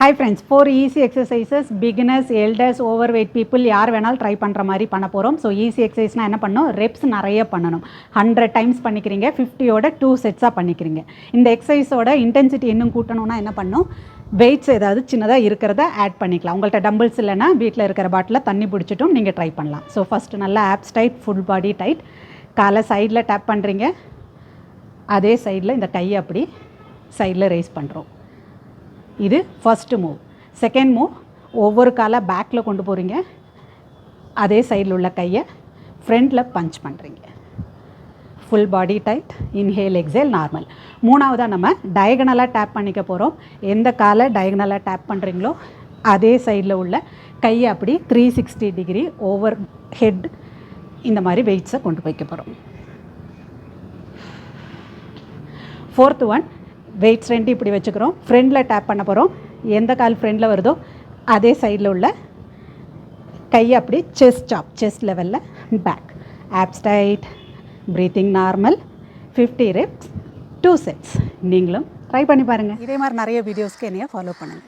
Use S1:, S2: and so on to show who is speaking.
S1: Hi friends, 4 easy exercises, beginners, elders, overweight people யார் வேணாலும் try பண்ணுற மாதிரி பண்ண போகிறோம். ஸோ ஈஸி எக்ஸசைஸ்னால் என்ன பண்ணணும், ரெப்ஸ் நிறைய பண்ணணும். 100 டைம்ஸ் பண்ணிக்கிறீங்க, 50யோட 2 செட்ஸாக பண்ணிக்கிறீங்க. இந்த எக்ஸசைஸோட இன்டென்சிட்டி இன்னும் கூட்டணும்னா என்ன பண்ணணும், வெயிட்ஸ் ஏதாவது சின்னதாக இருக்கிறத ஆட் பண்ணிக்கலாம். உங்கள்கிட்ட டம்பிள்ஸ் இல்லைனா வீட்டில் இருக்கிற பாட்டில் தண்ணி பிடிச்சிட்டும் நீங்கள் ட்ரை பண்ணலாம். ஸோ ஃபஸ்ட்டு நல்லா abs tight, full body tight. காலை சைடில் டேப் பண்ணுறீங்க, அதே சைடில் இந்த கையை அப்படி சைடில் ரேஸ் பண்ணுறோம். இது ஃபஸ்ட்டு மூவ். செகண்ட் மூவ், ஒவ்வொரு காலை பேக்கில் கொண்டு போகிறீங்க, அதே சைடில் உள்ள கையை ஃப்ரண்டில் பஞ்ச் பண்ணுறீங்க. Full body tight, inhale exhale normal. மூணாவதாக நம்ம டயகனலாக டேப் பண்ணிக்க போகிறோம். எந்த காலை டயகனலாக டேப் பண்ணுறீங்களோ அதே சைடில் உள்ள கையை அப்படி 360 டிகிரி ஓவர் ஹெட் இந்த மாதிரி வெயிட்ஸை கொண்டு போய்க்க போகிறோம். ஃபோர்த்து ஒன், வெயிட்ஸ் ரெண்டு இப்படி வச்சுக்கிறோம், ஃப்ரண்டில் டேப் பண்ண போகிறோம். எந்த கால் ஃப்ரண்டில் வருதோ அதே சைடில் உள்ள கையை அப்படி செஸ்ட் லெவலில் back. Abs tight, breathing normal. 50 reps, 2 sets. நீங்களும் ட்ரை பண்ணி பாருங்கள். இதே மாதிரி நிறைய வீடியோஸ்க்கு என்னைய ஃபாலோ பண்ணுங்கள்.